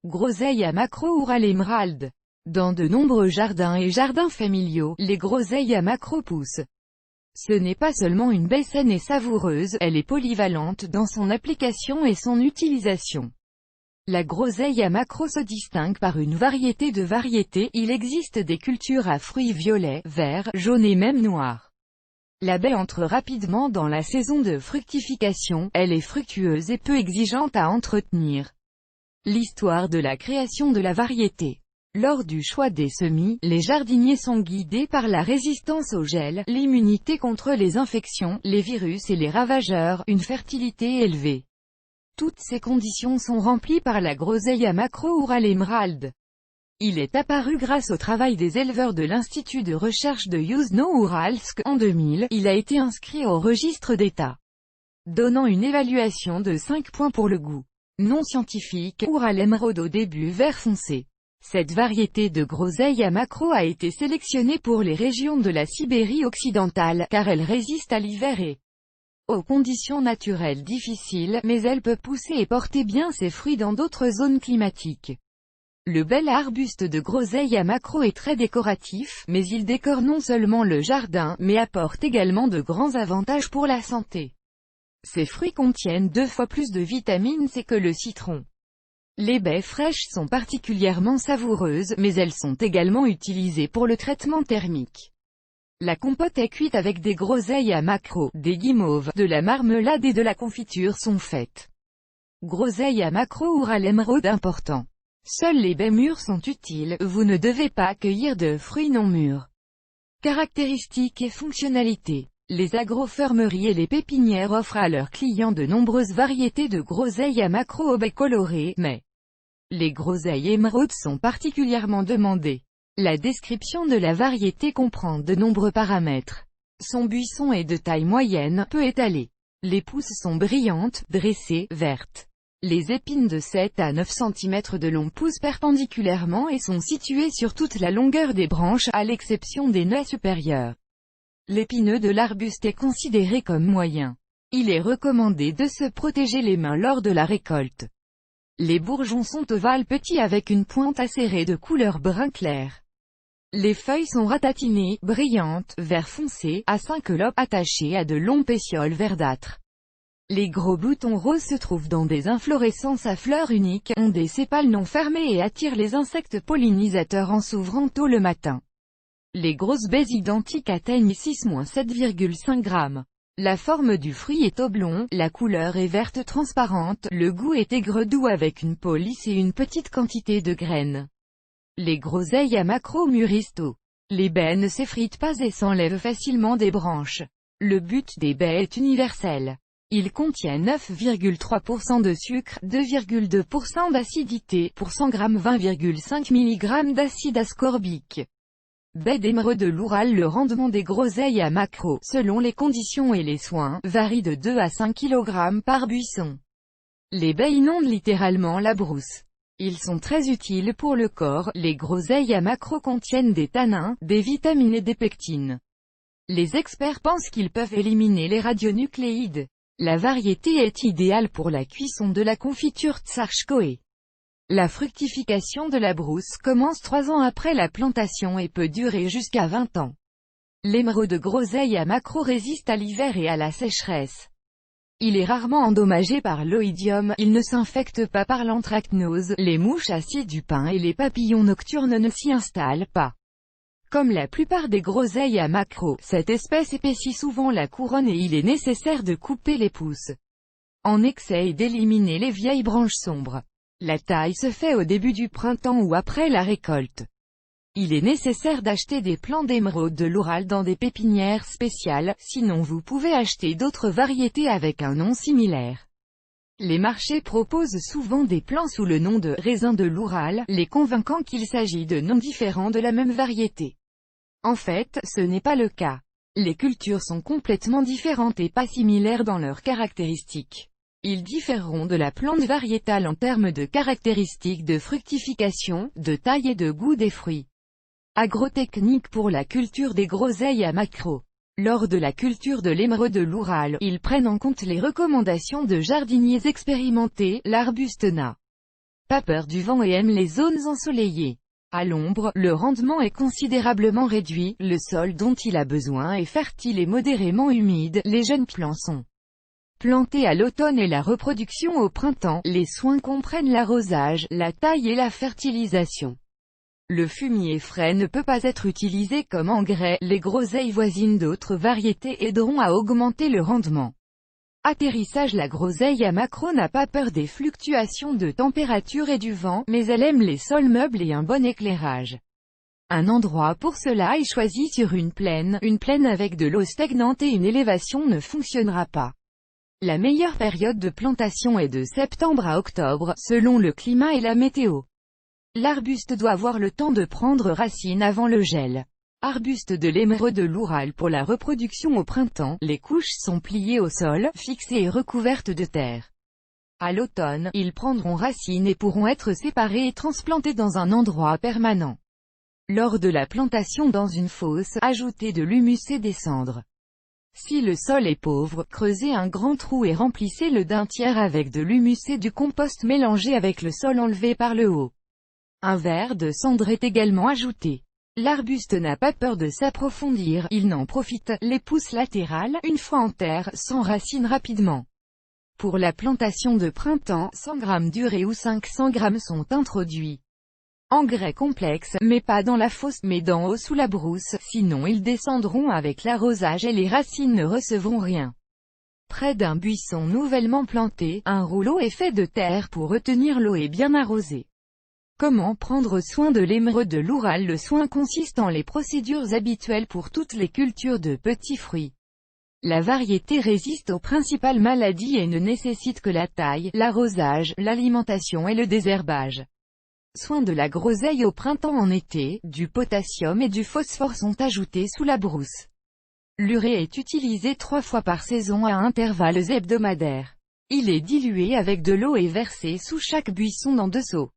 Groseille à macro Oural émeraude. Dans de nombreux jardins et jardins familiaux, les groseilles à macro poussent. Ce n'est pas seulement une baie saine et savoureuse, elle est polyvalente dans son application et son utilisation. La groseille à macro se distingue par une variété de variétés, il existe des cultures à fruits violets, verts, jaunes et même noirs. La baie entre rapidement dans la saison de fructification, elle est fructueuse et peu exigeante à entretenir. L'histoire de la création de la variété. Lors du choix des semis, les jardiniers sont guidés par la résistance au gel, l'immunité contre les infections, les virus et les ravageurs, une fertilité élevée. Toutes ces conditions sont remplies par la groseille à macro Oural émeraude. Il est apparu grâce au travail des éleveurs de l'Institut de recherche de Yuzhno-Uralsk. En 2000, il a été inscrit au registre d'État, donnant une évaluation de 5 points pour le goût. Non scientifique, Oural émeraude au début vert foncé. Cette variété de groseille à macro a été sélectionnée pour les régions de la Sibérie occidentale, car elle résiste à l'hiver et aux conditions naturelles difficiles, mais elle peut pousser et porter bien ses fruits dans d'autres zones climatiques. Le bel arbuste de groseille à macro est très décoratif, mais il décore non seulement le jardin, mais apporte également de grands avantages pour la santé. Ces fruits contiennent 2 fois plus de vitamine C que le citron. Les baies fraîches sont particulièrement savoureuses, mais elles sont également utilisées pour le traitement thermique. La compote est cuite avec des groseilles à macro, des guimauves, de la marmelade et de la confiture sont faites. Groseille à macro Oural émeraude important. Seules les baies mûres sont utiles, vous ne devez pas cueillir de fruits non mûrs. Caractéristiques et fonctionnalités. Les agrofermeries et les pépinières offrent à leurs clients de nombreuses variétés de groseilles à macro aux baies colorées, mais les groseilles émeraudes sont particulièrement demandées. La description de la variété comprend de nombreux paramètres. Son buisson est de taille moyenne, peu étalé. Les pousses sont brillantes, dressées, vertes. Les épines de 7 à 9 cm de long poussent perpendiculairement et sont situées sur toute la longueur des branches, à l'exception des nœuds supérieurs. L'épineux de l'arbuste est considéré comme moyen. Il est recommandé de se protéger les mains lors de la récolte. Les bourgeons sont ovales petits avec une pointe acérée de couleur brun clair. Les feuilles sont ratatinées, brillantes, vert foncé, à 5 lobes attachés à de longs pétioles verdâtres. Les gros boutons roses se trouvent dans des inflorescences à fleurs uniques, ont des sépales non fermés et attirent les insectes pollinisateurs en s'ouvrant tôt le matin. Les grosses baies identiques atteignent 6-7,5 grammes. La forme du fruit est oblong, la couleur est verte transparente, le goût est aigre doux avec une peau lisse et une petite quantité de graines. Les groseilles à macro mûrissent tôt. Les baies ne s'effritent pas et s'enlèvent facilement des branches. Le but des baies est universel. Il contient 9,3% de sucre, 2,2% d'acidité, pour 100 g 20,5 mg d'acide ascorbique. Baie d'émeraude de l'Oural. Le rendement des groseilles à macro, selon les conditions et les soins, varie de 2 à 5 kg par buisson. Les baies inondent littéralement la brousse. Ils sont très utiles pour le corps, les groseilles à macro contiennent des tanins, des vitamines et des pectines. Les experts pensent qu'ils peuvent éliminer les radionucléides. La variété est idéale pour la cuisson de la confiture Tsarskoé. La fructification de la brousse commence 3 ans après la plantation et peut durer jusqu'à 20 ans. L'émeraude de groseille à macro résiste à l'hiver et à la sécheresse. Il est rarement endommagé par l'oïdium, il ne s'infecte pas par l'anthracnose, les mouches acides du pin et les papillons nocturnes ne s'y installent pas. Comme la plupart des groseilles à macro, cette espèce épaissit souvent la couronne et il est nécessaire de couper les pousses en excès et d'éliminer les vieilles branches sombres. La taille se fait au début du printemps ou après la récolte. Il est nécessaire d'acheter des plants d'émeraude de l'Oural dans des pépinières spéciales, sinon vous pouvez acheter d'autres variétés avec un nom similaire. Les marchés proposent souvent des plants sous le nom de raisin de l'Oural, les convainquant qu'il s'agit de noms différents de la même variété. En fait, ce n'est pas le cas. Les cultures sont complètement différentes et pas similaires dans leurs caractéristiques. Ils différeront de la plante variétale en termes de caractéristiques de fructification, de taille et de goût des fruits. Agrotechnique pour la culture des groseilles à macro. Lors de la culture de l'émeraude de l'Oural, ils prennent en compte les recommandations de jardiniers expérimentés, l'arbuste n'a pas peur du vent et aime les zones ensoleillées. À l'ombre, le rendement est considérablement réduit, le sol dont il a besoin est fertile et modérément humide, les jeunes plants sont plantés à l'automne et la reproduction au printemps, les soins comprennent l'arrosage, la taille et la fertilisation. Le fumier frais ne peut pas être utilisé comme engrais, les groseilles voisines d'autres variétés aideront à augmenter le rendement. Atterrissage. La groseille à maquereau n'a pas peur des fluctuations de température et du vent, mais elle aime les sols meubles et un bon éclairage. Un endroit pour cela est choisi sur une plaine avec de l'eau stagnante et une élévation ne fonctionnera pas. La meilleure période de plantation est de septembre à octobre, selon le climat et la météo. L'arbuste doit avoir le temps de prendre racine avant le gel. Arbuste de l'émeraude de l'Oural. Pour la reproduction au printemps, les couches sont pliées au sol, fixées et recouvertes de terre. À l'automne, ils prendront racine et pourront être séparés et transplantés dans un endroit permanent. Lors de la plantation dans une fosse, ajoutez de l'humus et des cendres. Si le sol est pauvre, creusez un grand trou et remplissez-le d'un tiers avec de l'humus et du compost mélangé avec le sol enlevé par le haut. Un verre de cendre est également ajouté. L'arbuste n'a pas peur de s'approfondir, il n'en profite, les pousses latérales, une fois en terre, s'enracinent rapidement. Pour la plantation de printemps, 100 g d'urée ou 500 g sont introduits. Engrais complexe, mais pas dans la fosse, mais d'en haut sous la brousse, sinon ils descendront avec l'arrosage et les racines ne recevront rien. Près d'un buisson nouvellement planté, un rouleau est fait de terre pour retenir l'eau et bien arroser. Comment prendre soin de l'émeraude de l'Oural? Le soin consiste en les procédures habituelles pour toutes les cultures de petits fruits. La variété résiste aux principales maladies et ne nécessite que la taille, l'arrosage, l'alimentation et le désherbage. Soin de la groseille au printemps. En été, du potassium et du phosphore sont ajoutés sous la brousse. L'urée est utilisé 3 fois par saison à intervalles hebdomadaires. Il est dilué avec de l'eau et versé sous chaque buisson dans 2 seaux.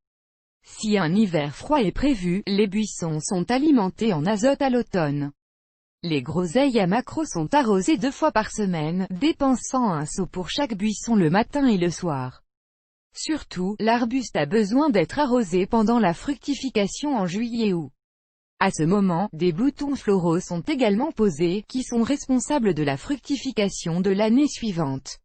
Si un hiver froid est prévu, les buissons sont alimentés en azote à l'automne. Les groseilles à maquereau sont arrosées 2 fois par semaine, dépensant un seau pour chaque buisson le matin et le soir. Surtout, l'arbuste a besoin d'être arrosé pendant la fructification en juillet-août. À ce moment, des boutons floraux sont également posés, qui sont responsables de la fructification de l'année suivante.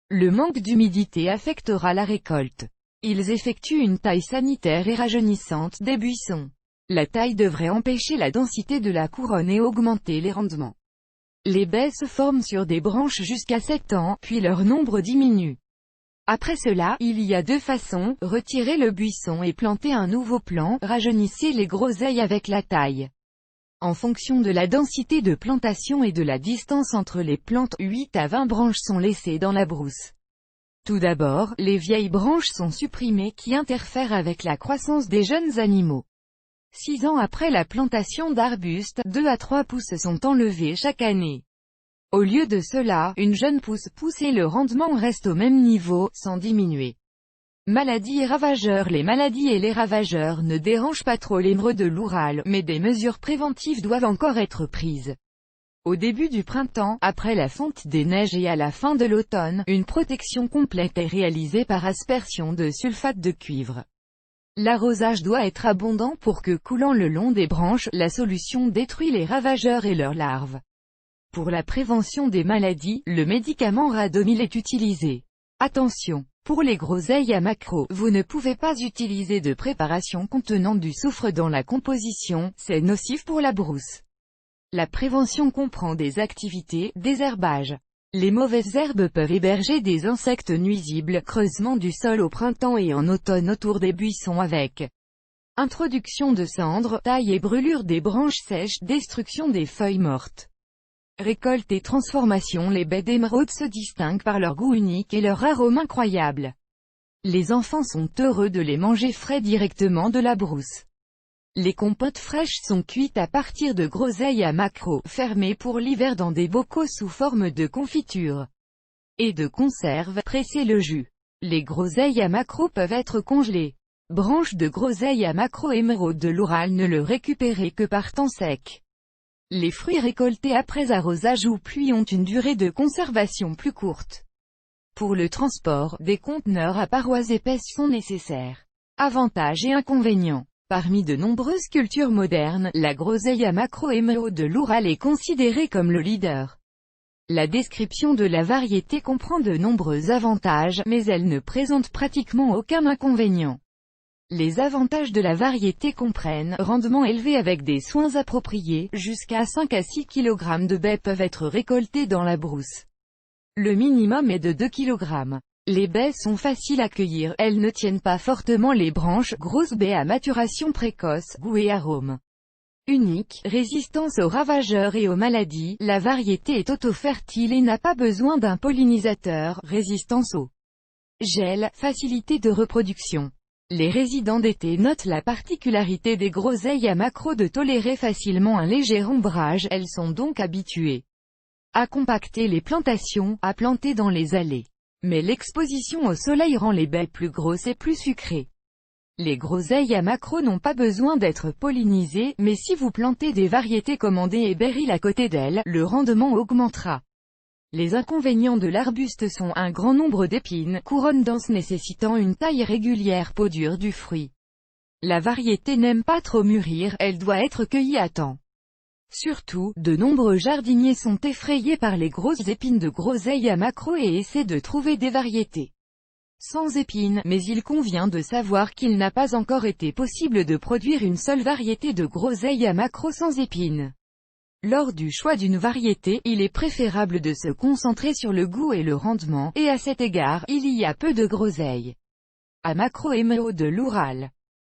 Le manque d'humidité affectera la récolte. Ils effectuent une taille sanitaire et rajeunissante des buissons. La taille devrait empêcher la densité de la couronne et augmenter les rendements. Les baies se forment sur des branches jusqu'à 7 ans, puis leur nombre diminue. Après cela, il y a 2 façons: retirer le buisson et planter un nouveau plant, rajeunissez les groseilles avec la taille. En fonction de la densité de plantation et de la distance entre les plantes, 8 à 20 branches sont laissées dans la brousse. Tout d'abord, les vieilles branches sont supprimées qui interfèrent avec la croissance des jeunes animaux. 6 ans après la plantation d'arbustes, 2 à 3 pousses sont enlevées chaque année. Au lieu de cela, une jeune pousse pousse et le rendement reste au même niveau, sans diminuer. Maladies et ravageurs. Les maladies et les ravageurs ne dérangent pas trop l'émeraude de l'Oural, mais des mesures préventives doivent encore être prises. Au début du printemps, après la fonte des neiges et à la fin de l'automne, une protection complète est réalisée par aspersion de sulfate de cuivre. L'arrosage doit être abondant pour que, coulant le long des branches, la solution détruit les ravageurs et leurs larves. Pour la prévention des maladies, le médicament Radomil est utilisé. Attention! Pour les groseilles à maquereau, vous ne pouvez pas utiliser de préparation contenant du soufre dans la composition, c'est nocif pour la brousse. La prévention comprend des activités, désherbage. Les mauvaises herbes peuvent héberger des insectes nuisibles, creusement du sol au printemps et en automne autour des buissons avec introduction de cendres, taille et brûlure des branches sèches, destruction des feuilles mortes. Récolte et transformation. Les baies d'émeraude se distinguent par leur goût unique et leur arôme incroyable. Les enfants sont heureux de les manger frais directement de la brousse. Les compotes fraîches sont cuites à partir de groseilles à maquereau, fermées pour l'hiver dans des bocaux sous forme de confiture et de conserve. Pressez le jus. Les groseilles à maquereau peuvent être congelées. Branches de groseille à maquereau émeraude de l'Oural ne le récupérez que par temps sec. Les fruits récoltés après arrosage ou pluie ont une durée de conservation plus courte. Pour le transport, des conteneurs à parois épaisses sont nécessaires. Avantages et inconvénients. Parmi de nombreuses cultures modernes, la groseille à macro émeraude de l'Oural est considérée comme le leader. La description de la variété comprend de nombreux avantages, mais elle ne présente pratiquement aucun inconvénient. Les avantages de la variété comprennent, rendement élevé avec des soins appropriés, jusqu'à 5 à 6 kg de baies peuvent être récoltées dans la brousse. Le minimum est de 2 kg. Les baies sont faciles à cueillir, elles ne tiennent pas fortement les branches, grosses baies à maturation précoce, goût et arôme unique, résistance aux ravageurs et aux maladies, la variété est auto-fertile et n'a pas besoin d'un pollinisateur, résistance au gel, facilité de reproduction. Les résidents d'été notent la particularité des groseilles à macro de tolérer facilement un léger ombrage, elles sont donc habituées à compacter les plantations, à planter dans les allées. Mais l'exposition au soleil rend les baies plus grosses et plus sucrées. Les groseilles à macro n'ont pas besoin d'être pollinisées, mais si vous plantez des variétés comme Andée et Beryl à côté d'elles, le rendement augmentera. Les inconvénients de l'arbuste sont un grand nombre d'épines, couronne dense nécessitant une taille régulière, peau dure du fruit. La variété n'aime pas trop mûrir, elle doit être cueillie à temps. Surtout, de nombreux jardiniers sont effrayés par les grosses épines de groseille à macro et essaient de trouver des variétés sans épines, mais il convient de savoir qu'il n'a pas encore été possible de produire une seule variété de groseille à macro sans épines. Lors du choix d'une variété, il est préférable de se concentrer sur le goût et le rendement, et à cet égard, il y a peu de groseilles à macro émeraude de l'Oural.